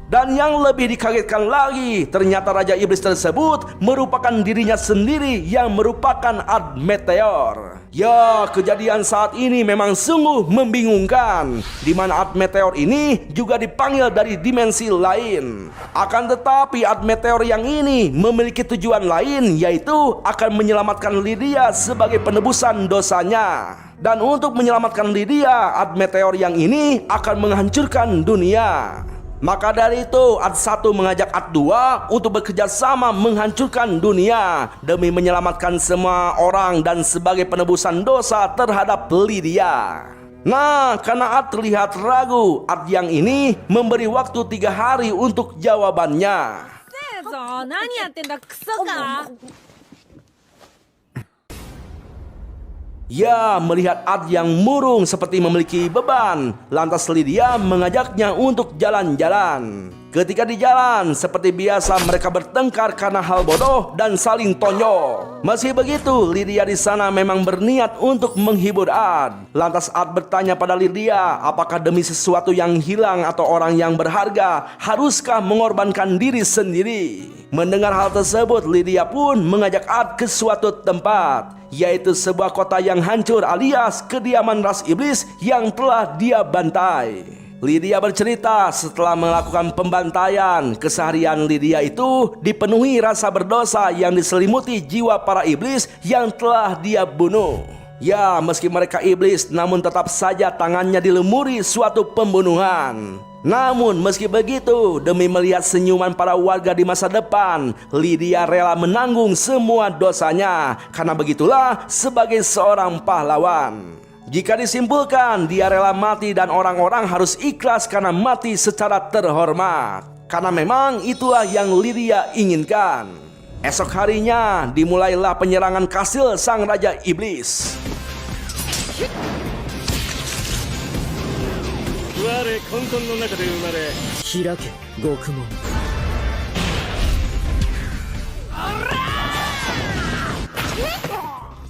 Dan yang lebih dikagetkan lagi, ternyata Raja Iblis tersebut merupakan dirinya sendiri yang merupakan Ad Meteor. Ya, kejadian saat ini memang sungguh membingungkan, di mana Ad Meteor ini juga dipanggil dari dimensi lain. Akan tetapi Ad Meteor yang ini memiliki tujuan lain, yaitu akan menyelamatkan Lydia sebagai penebusan dosanya. Dan untuk menyelamatkan Lydia, Ad Meteor yang ini akan menghancurkan dunia. Maka dari itu, Ad 1 mengajak Ad 2 untuk bekerja sama menghancurkan dunia demi menyelamatkan semua orang dan sebagai penebusan dosa terhadap Lydia. Nah, karena Ad terlihat ragu, Ad yang ini memberi waktu 3 hari untuk jawabannya. Ya, melihat Ad yang murung seperti memiliki beban, lantas Lydia mengajaknya untuk jalan-jalan. Ketika di jalan, seperti biasa mereka bertengkar karena hal bodoh dan saling tonjok. Meski begitu, Lydia di sana memang berniat untuk menghibur Ad. Lantas Ad bertanya pada Lydia, apakah demi sesuatu yang hilang atau orang yang berharga, haruskah mengorbankan diri sendiri? Mendengar hal tersebut, Lydia pun mengajak Ad ke suatu tempat, yaitu sebuah kota yang hancur alias kediaman ras iblis yang telah dia bantai. Lydia bercerita setelah melakukan pembantaian, keseharian Lydia itu dipenuhi rasa berdosa yang diselimuti jiwa para iblis yang telah dia bunuh. Ya, meski mereka iblis, namun tetap saja tangannya dilumuri suatu pembunuhan. Namun meski begitu, demi melihat senyuman para warga di masa depan, Lydia rela menanggung semua dosanya. Karena begitulah sebagai seorang pahlawan. Jika disimpulkan, dia rela mati dan orang-orang harus ikhlas karena mati secara terhormat. Karena memang itulah yang Lydia inginkan. Esok harinya dimulailah penyerangan kastil sang Raja Iblis. Hirake, Gokumon.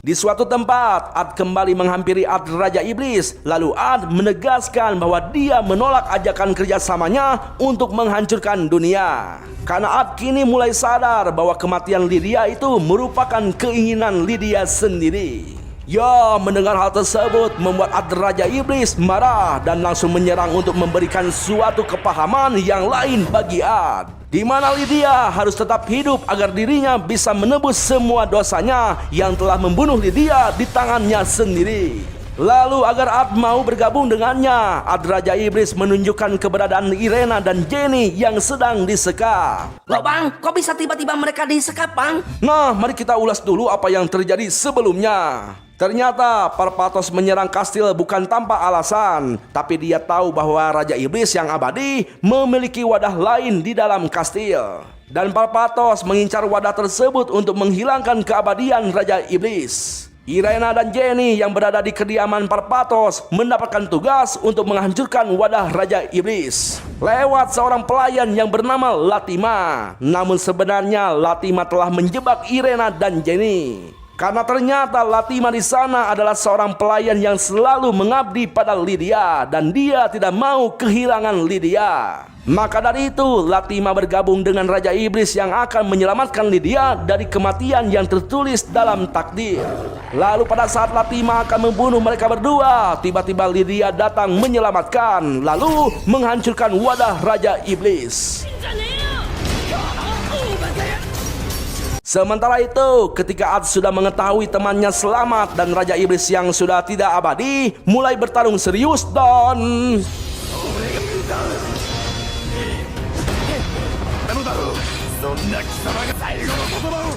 Di suatu tempat, Ad kembali menghampiri Ad Raja Iblis. Lalu Ad menegaskan bahwa dia menolak ajakan kerjasamanya untuk menghancurkan dunia. Karena Ad kini mulai sadar bahwa kematian Lydia itu merupakan keinginan Lydia sendiri. Ya, mendengar hal tersebut membuat Ad Raja Iblis marah dan langsung menyerang untuk memberikan suatu kepahaman yang lain bagi Ad, di mana Lydia harus tetap hidup agar dirinya bisa menebus semua dosanya yang telah membunuh Lydia di tangannya sendiri. Lalu agar Ad mau bergabung dengannya, Ad Raja Iblis menunjukkan keberadaan Irena dan Jenny yang sedang disekap. Loh bang, kok bisa tiba-tiba mereka disekap bang? Nah, mari kita ulas dulu apa yang terjadi sebelumnya. Ternyata Parpatos menyerang kastil bukan tanpa alasan, tapi dia tahu bahwa Raja Iblis yang abadi memiliki wadah lain di dalam kastil. Dan Parpatos mengincar wadah tersebut untuk menghilangkan keabadian Raja Iblis. Irena dan Jenny yang berada di kediaman Parpatos mendapatkan tugas untuk menghancurkan wadah Raja Iblis lewat seorang pelayan yang bernama Latima. Namun sebenarnya Latima telah menjebak Irena dan Jenny. Karena ternyata Latima di sana adalah seorang pelayan yang selalu mengabdi pada Lydia dan dia tidak mau kehilangan Lydia. Maka dari itu Latima bergabung dengan Raja Iblis yang akan menyelamatkan Lydia dari kematian yang tertulis dalam takdir. Lalu pada saat Latima akan membunuh mereka berdua, tiba-tiba Lydia datang menyelamatkan lalu menghancurkan wadah Raja Iblis. Sementara itu, ketika Ad sudah mengetahui temannya selamat dan Raja Iblis yang sudah tidak abadi mulai bertarung serius dan...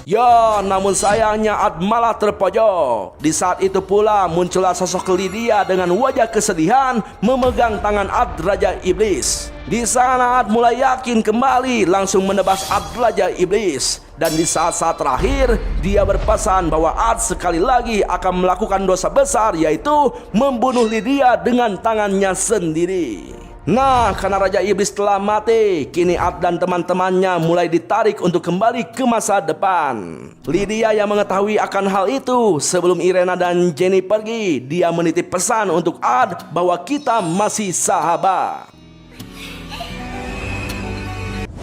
Ya, namun sayangnya Ad malah terpojok. Di saat itu pula muncullah sosok Lydia dengan wajah kesedihan memegang tangan Ad Raja Iblis. Di sana Ad mulai yakin kembali, langsung menebas Ad Raja Iblis. Dan di saat-saat terakhir dia berpesan bahwa Ad sekali lagi akan melakukan dosa besar, yaitu membunuh Lydia dengan tangannya sendiri. Nah, karena Raja Iblis telah mati, kini Ad dan teman-temannya mulai ditarik untuk kembali ke masa depan. Lydia yang mengetahui akan hal itu, sebelum Irena dan Jenny pergi, dia menitip pesan untuk Ad bahwa kita masih sahabat.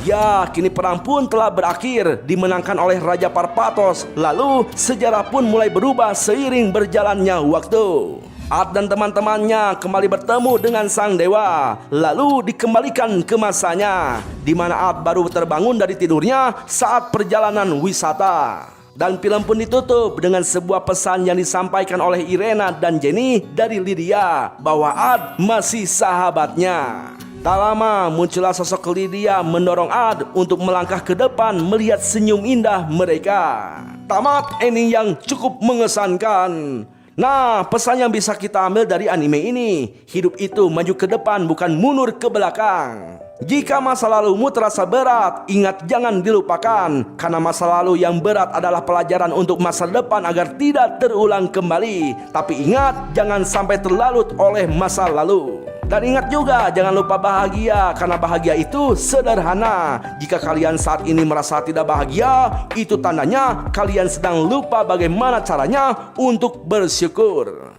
Ya, kini perang pun telah berakhir, dimenangkan oleh Raja Parpatos. Lalu sejarah pun mulai berubah seiring berjalannya waktu. Ad dan teman-temannya kembali bertemu dengan sang dewa, lalu dikembalikan ke masanya, di mana Ad baru terbangun dari tidurnya saat perjalanan wisata. Dan film pun ditutup dengan sebuah pesan yang disampaikan oleh Irena dan Jenny dari Lydia bahwa Ad masih sahabatnya. Tak lama muncullah sosok Lydia mendorong Ad untuk melangkah ke depan melihat senyum indah mereka. Tamat ending yang cukup mengesankan. Nah, pesan yang bisa kita ambil dari anime ini, hidup itu maju ke depan bukan mundur ke belakang. Jika masa lalumu terasa berat, ingat jangan dilupakan, karena masa lalu yang berat adalah pelajaran untuk masa depan agar tidak terulang kembali. Tapi ingat, jangan sampai terlalut oleh masa lalu. Dan ingat juga, jangan lupa bahagia, karena bahagia itu sederhana. Jika kalian saat ini merasa tidak bahagia, itu tandanya kalian sedang lupa bagaimana caranya untuk bersyukur.